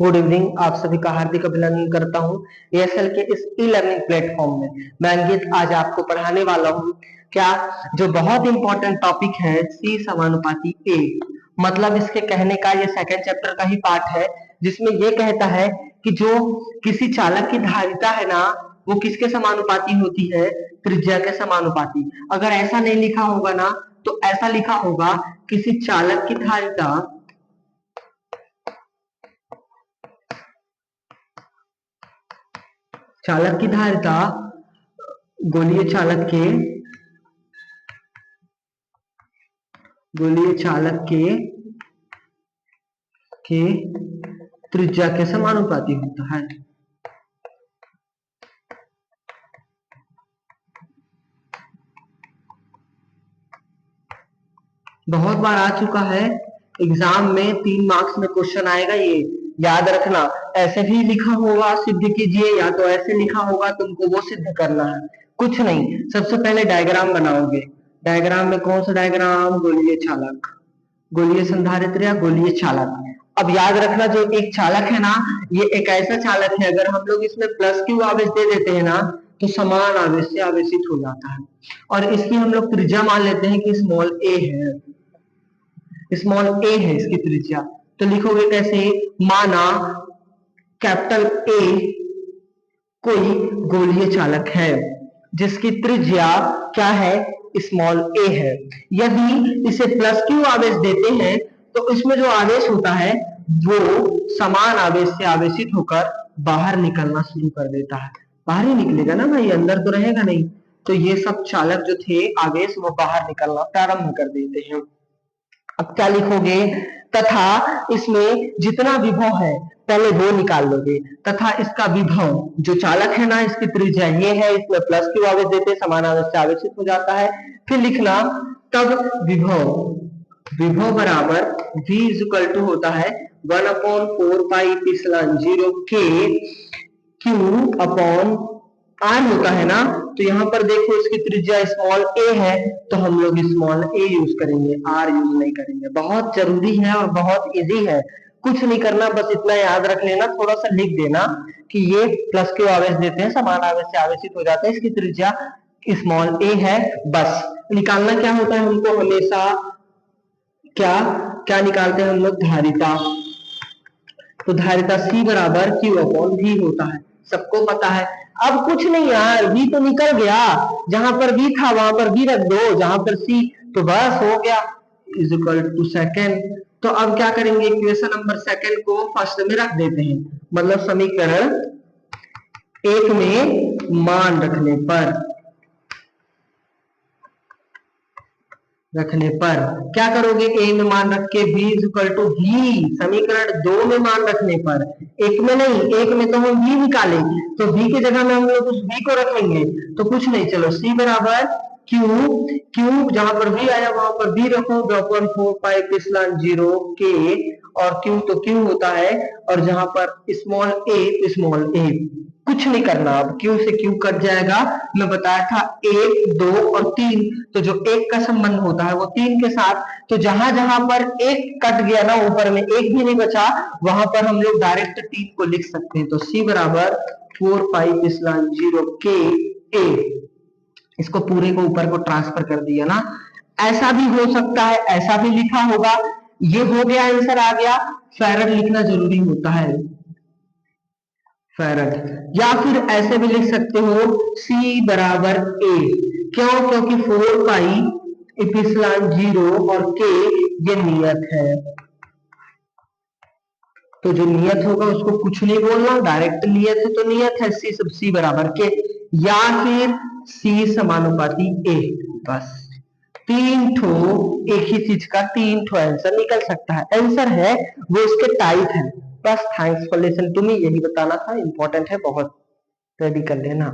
Good evening, आप सभी का हार्दिक अभिनंदन करता हूं एएसएल के इस ई लर्निंग प्लेटफॉर्म में। मैं अंकित आज आपको पढ़ाने वाला हूं क्या जो बहुत इंपॉर्टेंट टॉपिक है सी समानुपाती ए। मतलब इसके कहने का ये सेकंड चैप्टर का ही पार्ट है, जिसमें ये कहता है कि जो किसी चालक की धारिता है ना, वो किसके समानुपाती होती है? त्रिज्या के समानुपाती। अगर ऐसा नहीं लिखा होगा ना, तो ऐसा लिखा होगा किसी चालक की धारिता गोलीय चालक के त्रिज्या के समानुपाती होता है। बहुत बार आ चुका है एग्जाम में, 3 मार्क्स में क्वेश्चन आएगा, ये याद रखना। ऐसे भी लिखा होगा सिद्ध कीजिए, या तो ऐसे लिखा होगा तुमको वो सिद्ध करना है। कुछ नहीं, सबसे पहले डायग्राम बनाओगे। डायग्राम में कौन सा डायग्राम? गोलीय चालक, गोलीय संधारित्र या गोलीय चालक। अब याद रखना, जो एक चालक है ना, ये एक ऐसा चालक है, अगर हम लोग इसमें प्लस क्यू आवेश दे देते हैं ना, तो समान आवेश से आवेशित हो जाता है। और इसकी हम लोग त्रिज्या मान लेते हैं कि स्मॉल ए है, स्मॉल ए है इसकी त्रिज्या। तो लिखोगे कैसे? माना कैपिटल ए कोई गोलीय चालक है जिसकी त्रिज्या क्या है? स्मॉल ए है। यदि इसे प्लस क्यू आवेश देते हैं तो इसमें जो आवेश होता है वो समान आवेश से आवेशित होकर बाहर निकलना शुरू कर देता है। बाहर ही निकलेगा ना भाई, अंदर तो रहेगा नहीं। तो ये सब चालक जो थे आवेश, वो बाहर निकलना प्रारंभ कर देते हैं। अब क्या लिखोगे? तथा इसमें जितना विभव है पहले वो निकाल लोगे। तथा इसका विभव, जो चालक है ना, इसकी त्रिज्या ये है, इसमें प्लस क्यू आवेश देते, समान आवेश से आवेशित हो जाता है। फिर लिखना तब विभव बराबर v इज इक्वल टू होता है 1/4 पाई एप्सिलॉन 0 के q अपॉन r होता है ना। तो यहाँ पर देखो इसकी त्रिज्या स्मॉल a है, तो हम लोग स्मॉल a यूज करेंगे, r यूज नहीं करेंगे। बहुत जरूरी है और बहुत इजी है, कुछ नहीं करना, बस इतना याद रख लेना, थोड़ा सा लिख देना कि ये प्लस क्यू आवेश देते हैं, समान आवेश से आवेशित हो जाते हैं, इसकी त्रिज्या स्मॉल a है। बस निकालना क्या होता है हमको हमेशा? क्या क्या निकालते हैं हम लोग? धारिता। तो धारिता C बराबर Q अपॉन V होता है, सबको पता है। अब कुछ नहीं यार, V तो निकल गया, जहां पर V था वहां पर V रख दो, जहां पर C, तो बस हो गया, इज इक्वल टू सेकेंड। तो अब क्या करेंगे? इक्वेशन नंबर सेकेंड को फर्स्ट में रख देते हैं, मतलब समीकरण 1 में मान रखने पर क्या करोगे? ए में मान रख के v is equal to v, समीकरण 2 में मान रखने पर, एक में नहीं, एक में तो हम v निकालेंगे, तो v की जगह में हम लोग उस v को रखेंगे, तो कुछ नहीं, चलो c बराबर q, जहां पर v आया वहां पर v रखो, 2/4 पाई एप्सिलॉन 0 के, और q तो q होता है, और जहां पर स्मॉल a, कुछ नहीं करना। अब q से q कट जाएगा, मैं बताया था 1, 2 और 3, तो जो 1 का संबंध होता है वो 3 के साथ, तो जहां जहां पर 1 कट गया ना, ऊपर में 1 भी नहीं बचा, वहां पर हम लोग डायरेक्ट 3 को लिख सकते हैं। तो c बराबर 4 पाई एप्सिलॉन 0 के a, इसको पूरे को ऊपर को ट्रांसफर कर दिया ना। ऐसा भी हो सकता है, ऐसा भी लिखा होगा, ये हो गया, आंसर आ गया। फैरड लिखना जरूरी होता है, फैरड, या फिर ऐसे भी लिख सकते हो C बराबर A। क्यों? क्योंकि 4 पाई एप्सिलॉन 0 और K ये नियत है, तो जो नियत होगा उसको कुछ नहीं बोलना, डायरेक्ट नियत है तो नियत है, C बराबर K, या फिर C समानुपाती A। बस 3 ठो एक ही चीज का 3 ठो आंसर निकल सकता है, आंसर है वो इसके टाइप है। बस thanks for listening to me, यही बताना था, इंपॉर्टेंट है बहुत, रेडी कर लेना।